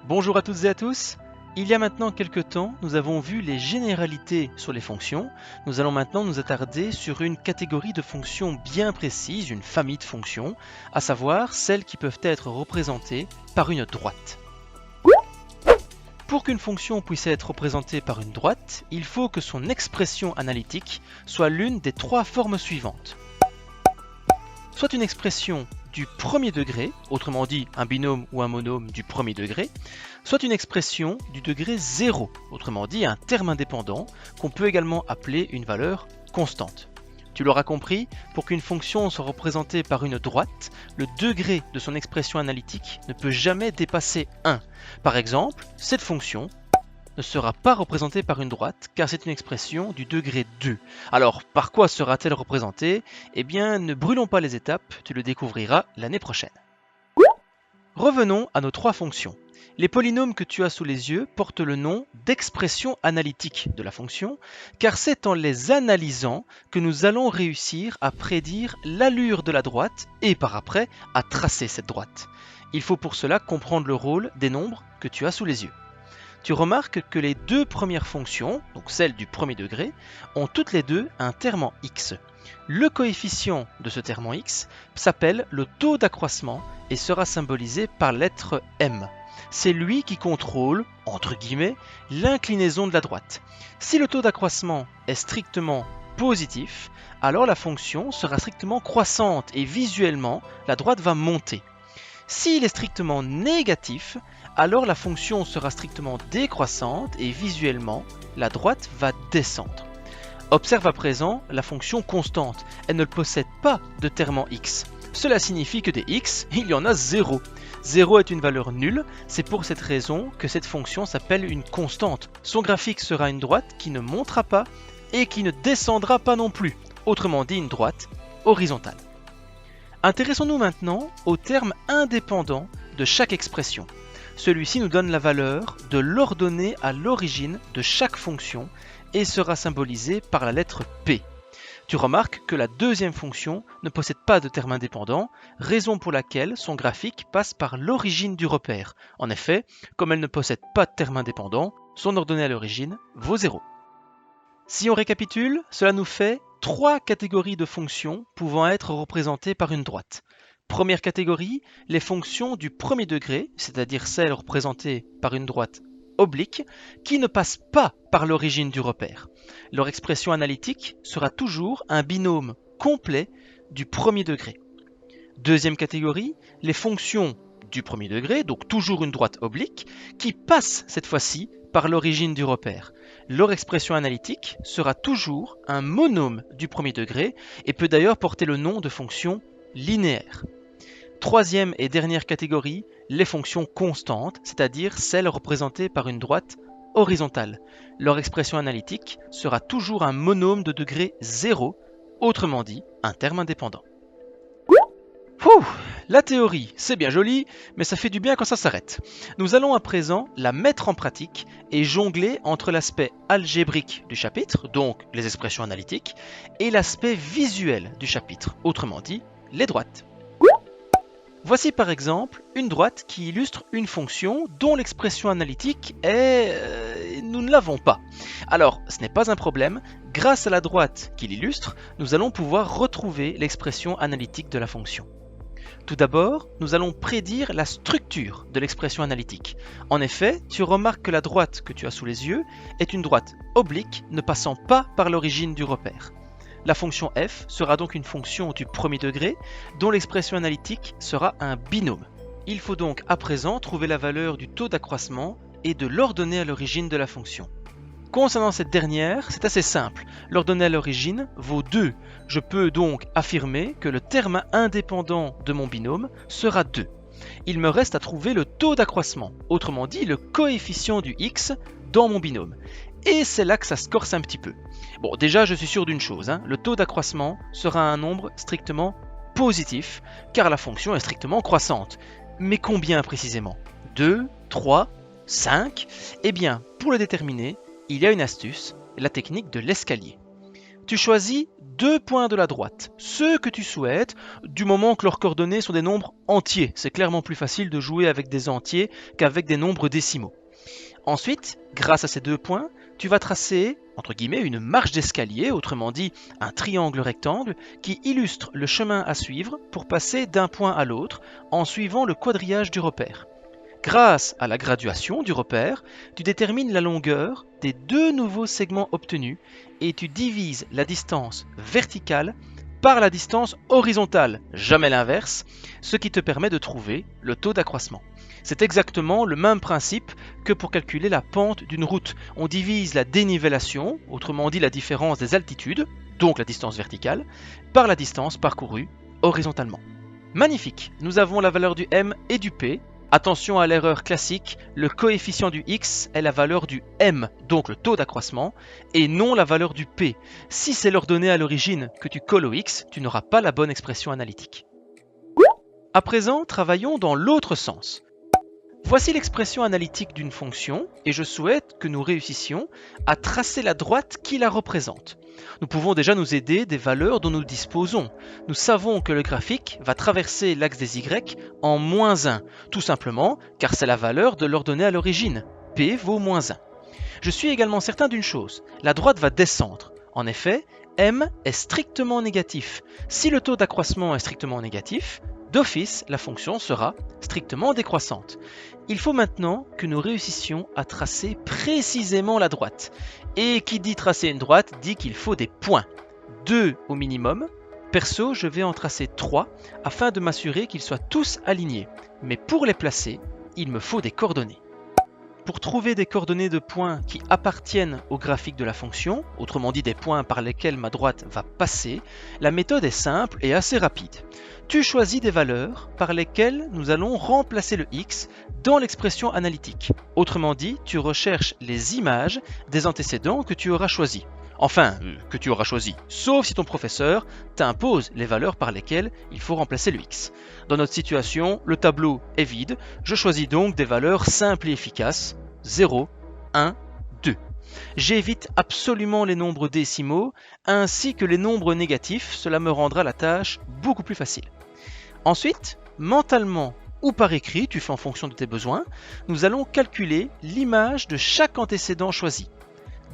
Bonjour à toutes et à tous. Il y a maintenant quelques temps, nous avons vu les généralités sur les fonctions. Nous allons maintenant nous attarder sur une catégorie de fonctions bien précise, une famille de fonctions, à savoir celles qui peuvent être représentées par une droite. Pour qu'une fonction puisse être représentée par une droite, il faut que son expression analytique soit l'une des trois formes suivantes. Soit une expression du premier degré, autrement dit un binôme ou un monôme du premier degré, soit une expression du degré 0, autrement dit un terme indépendant qu'on peut également appeler une valeur constante. Tu l'auras compris, pour qu'une fonction soit représentée par une droite, le degré de son expression analytique ne peut jamais dépasser 1. Par exemple, cette fonction ne sera pas représentée par une droite car c'est une expression du degré 2. Alors, par quoi sera-t-elle représentée? Eh bien, ne brûlons pas les étapes, tu le découvriras l'année prochaine. Revenons à nos trois fonctions. Les polynômes que tu as sous les yeux portent le nom d'expression analytique de la fonction, car c'est en les analysant que nous allons réussir à prédire l'allure de la droite et par après à tracer cette droite. Il faut pour cela comprendre le rôle des nombres que tu as sous les yeux. Tu remarques que les deux premières fonctions, donc celles du premier degré, ont toutes les deux un terme en x. Le coefficient de ce terme en x s'appelle le taux d'accroissement et sera symbolisé par la lettre m. C'est lui qui contrôle, entre guillemets, l'inclinaison de la droite. Si le taux d'accroissement est strictement positif, alors la fonction sera strictement croissante et visuellement, la droite va monter. S'il est strictement négatif, alors la fonction sera strictement décroissante et visuellement, la droite va descendre. Observe à présent la fonction constante. Elle ne possède pas de terme en x. Cela signifie que des x, il y en a 0. 0 est une valeur nulle, c'est pour cette raison que cette fonction s'appelle une constante. Son graphique sera une droite qui ne montera pas et qui ne descendra pas non plus. Autrement dit, une droite horizontale. Intéressons-nous maintenant au terme indépendant de chaque expression. Celui-ci nous donne la valeur de l'ordonnée à l'origine de chaque fonction et sera symbolisé par la lettre P. Tu remarques que la deuxième fonction ne possède pas de terme indépendant, raison pour laquelle son graphique passe par l'origine du repère. En effet, comme elle ne possède pas de terme indépendant, son ordonnée à l'origine vaut 0. Si on récapitule, cela nous fait 3 catégories de fonctions pouvant être représentées par une droite. Première catégorie, les fonctions du premier degré, c'est-à-dire celles représentées par une droite oblique, qui ne passent pas par l'origine du repère. Leur expression analytique sera toujours un binôme complet du premier degré. Deuxième catégorie, les fonctions du premier degré, donc toujours une droite oblique, qui passent cette fois-ci par l'origine du repère. Leur expression analytique sera toujours un monôme du premier degré et peut d'ailleurs porter le nom de fonction linéaire. Troisième et dernière catégorie, les fonctions constantes, c'est-à-dire celles représentées par une droite horizontale. Leur expression analytique sera toujours un monôme de degré 0, autrement dit, un terme indépendant. La théorie, c'est bien joli, mais ça fait du bien quand ça s'arrête. Nous allons à présent la mettre en pratique et jongler entre l'aspect algébrique du chapitre, donc les expressions analytiques, et l'aspect visuel du chapitre, autrement dit, les droites. Voici par exemple une droite qui illustre une fonction dont l'expression analytique est... nous ne l'avons pas. Alors, ce n'est pas un problème, grâce à la droite qui l'illustre, nous allons pouvoir retrouver l'expression analytique de la fonction. Tout d'abord, nous allons prédire la structure de l'expression analytique. En effet, tu remarques que la droite que tu as sous les yeux est une droite oblique ne passant pas par l'origine du repère. La fonction f sera donc une fonction du premier degré dont l'expression analytique sera un binôme. Il faut donc à présent trouver la valeur du taux d'accroissement et de l'ordonnée à l'origine de la fonction. Concernant cette dernière, c'est assez simple. L'ordonnée à l'origine vaut 2. Je peux donc affirmer que le terme indépendant de mon binôme sera 2. Il me reste à trouver le taux d'accroissement, autrement dit le coefficient du x dans mon binôme. Et c'est là que ça se corse un petit peu. Bon, déjà je suis sûr d'une chose, le taux d'accroissement sera un nombre strictement positif, car la fonction est strictement croissante. Mais combien précisément? 2, 3, 5? Eh bien, pour le déterminer, il y a une astuce, la technique de l'escalier. Tu choisis 2 points de la droite, ceux que tu souhaites, du moment que leurs coordonnées sont des nombres entiers. C'est clairement plus facile de jouer avec des entiers qu'avec des nombres décimaux. Ensuite, grâce à ces 2 points, tu vas tracer, entre guillemets, une marche d'escalier, autrement dit un triangle rectangle, qui illustre le chemin à suivre pour passer d'un point à l'autre en suivant le quadrillage du repère. Grâce à la graduation du repère, tu détermines la longueur des 2 nouveaux segments obtenus et tu divises la distance verticale par la distance horizontale, jamais l'inverse, ce qui te permet de trouver le taux d'accroissement. C'est exactement le même principe que pour calculer la pente d'une route. On divise la dénivellation, autrement dit la différence des altitudes, donc la distance verticale, par la distance parcourue horizontalement. Magnifique, nous avons la valeur du m et du p. Attention à l'erreur classique, le coefficient du x est la valeur du m, donc le taux d'accroissement, et non la valeur du p. Si c'est l'ordonnée à l'origine que tu colles au x, tu n'auras pas la bonne expression analytique. À présent, travaillons dans l'autre sens. Voici l'expression analytique d'une fonction, et je souhaite que nous réussissions à tracer la droite qui la représente. Nous pouvons déjà nous aider des valeurs dont nous disposons. Nous savons que le graphique va traverser l'axe des y en -1, tout simplement car c'est la valeur de l'ordonnée à l'origine. P vaut -1. Je suis également certain d'une chose, la droite va descendre. En effet, m est strictement négatif. Si le taux d'accroissement est strictement négatif, d'office, la fonction sera strictement décroissante. Il faut maintenant que nous réussissions à tracer précisément la droite. Et qui dit tracer une droite dit qu'il faut des points. 2 au minimum. Perso, je vais en tracer 3 afin de m'assurer qu'ils soient tous alignés. Mais pour les placer, il me faut des coordonnées. Pour trouver des coordonnées de points qui appartiennent au graphique de la fonction, autrement dit des points par lesquels ma droite va passer, la méthode est simple et assez rapide. Tu choisis des valeurs par lesquelles nous allons remplacer le x dans l'expression analytique. Autrement dit, tu recherches les images des antécédents que tu auras choisis. Enfin, que tu auras choisi, sauf si ton professeur t'impose les valeurs par lesquelles il faut remplacer le x. Dans notre situation, le tableau est vide, je choisis donc des valeurs simples et efficaces, 0, 1, 2. J'évite absolument les nombres décimaux, ainsi que les nombres négatifs, cela me rendra la tâche beaucoup plus facile. Ensuite, mentalement ou par écrit, tu fais en fonction de tes besoins, nous allons calculer l'image de chaque antécédent choisi.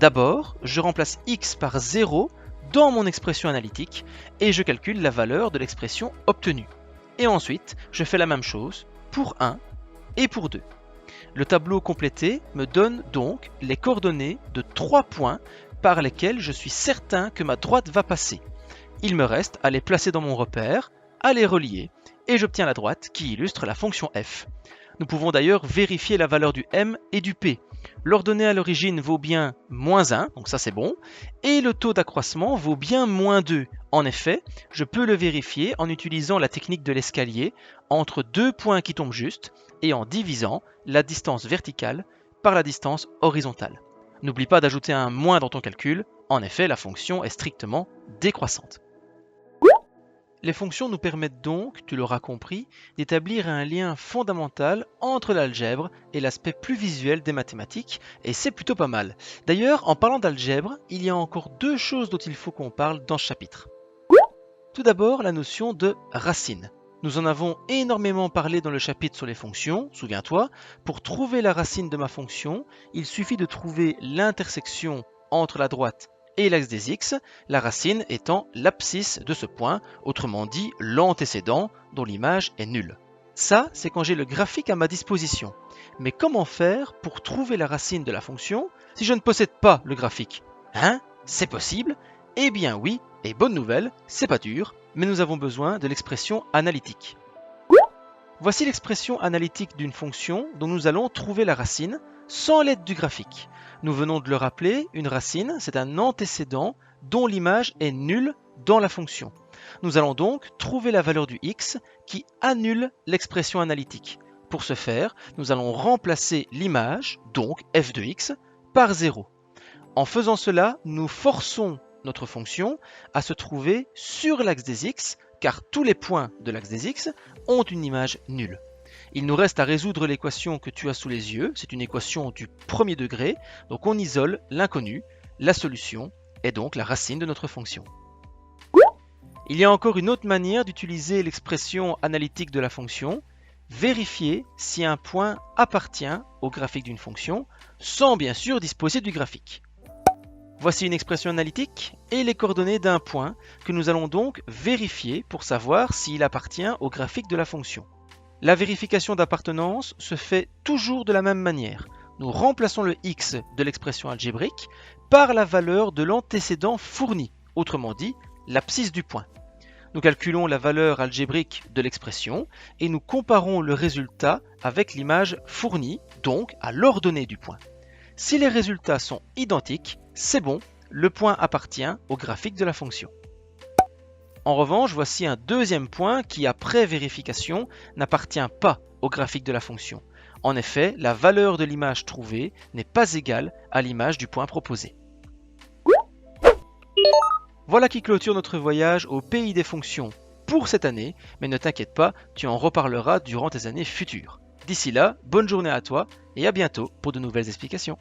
D'abord, je remplace x par 0 dans mon expression analytique et je calcule la valeur de l'expression obtenue. Et ensuite, je fais la même chose pour 1 et pour 2. Le tableau complété me donne donc les coordonnées de 3 points par lesquels je suis certain que ma droite va passer. Il me reste à les placer dans mon repère, à les relier, et j'obtiens la droite qui illustre la fonction f. Nous pouvons d'ailleurs vérifier la valeur du m et du p. L'ordonnée à l'origine vaut bien -1, donc ça c'est bon, et le taux d'accroissement vaut bien -2. En effet, je peux le vérifier en utilisant la technique de l'escalier entre 2 points qui tombent juste et en divisant la distance verticale par la distance horizontale. N'oublie pas d'ajouter un moins dans ton calcul, en effet la fonction est strictement décroissante. Les fonctions nous permettent donc, tu l'auras compris, d'établir un lien fondamental entre l'algèbre et l'aspect plus visuel des mathématiques, et c'est plutôt pas mal. D'ailleurs, en parlant d'algèbre, il y a encore 2 choses dont il faut qu'on parle dans ce chapitre. Tout d'abord, la notion de racine. Nous en avons énormément parlé dans le chapitre sur les fonctions, souviens-toi, pour trouver la racine de ma fonction, il suffit de trouver l'intersection entre la droite et l'axe des x, la racine étant l'abscisse de ce point, autrement dit l'antécédent dont l'image est nulle. Ça, c'est quand j'ai le graphique à ma disposition. Mais comment faire pour trouver la racine de la fonction si je ne possède pas le graphique? Hein? C'est possible? Eh bien oui, et bonne nouvelle, c'est pas dur, mais nous avons besoin de l'expression analytique. Voici l'expression analytique d'une fonction dont nous allons trouver la racine sans l'aide du graphique. Nous venons de le rappeler, une racine, c'est un antécédent dont l'image est nulle dans la fonction. Nous allons donc trouver la valeur du x qui annule l'expression analytique. Pour ce faire, nous allons remplacer l'image, donc f de x, par 0. En faisant cela, nous forçons notre fonction à se trouver sur l'axe des x, car tous les points de l'axe des x ont une image nulle. Il nous reste à résoudre l'équation que tu as sous les yeux, c'est une équation du premier degré, donc on isole l'inconnu, la solution est donc la racine de notre fonction. Il y a encore une autre manière d'utiliser l'expression analytique de la fonction, vérifier si un point appartient au graphique d'une fonction, sans bien sûr disposer du graphique. Voici une expression analytique et les coordonnées d'un point que nous allons donc vérifier pour savoir s'il appartient au graphique de la fonction. La vérification d'appartenance se fait toujours de la même manière. Nous remplaçons le x de l'expression algébrique par la valeur de l'antécédent fourni, autrement dit l'abscisse du point. Nous calculons la valeur algébrique de l'expression et nous comparons le résultat avec l'image fournie, donc à l'ordonnée du point. Si les résultats sont identiques, c'est bon, le point appartient au graphique de la fonction. En revanche, voici un deuxième point qui, après vérification, n'appartient pas au graphique de la fonction. En effet, la valeur de l'image trouvée n'est pas égale à l'image du point proposé. Voilà qui clôture notre voyage au pays des fonctions pour cette année, mais ne t'inquiète pas, tu en reparleras durant tes années futures. D'ici là, bonne journée à toi et à bientôt pour de nouvelles explications.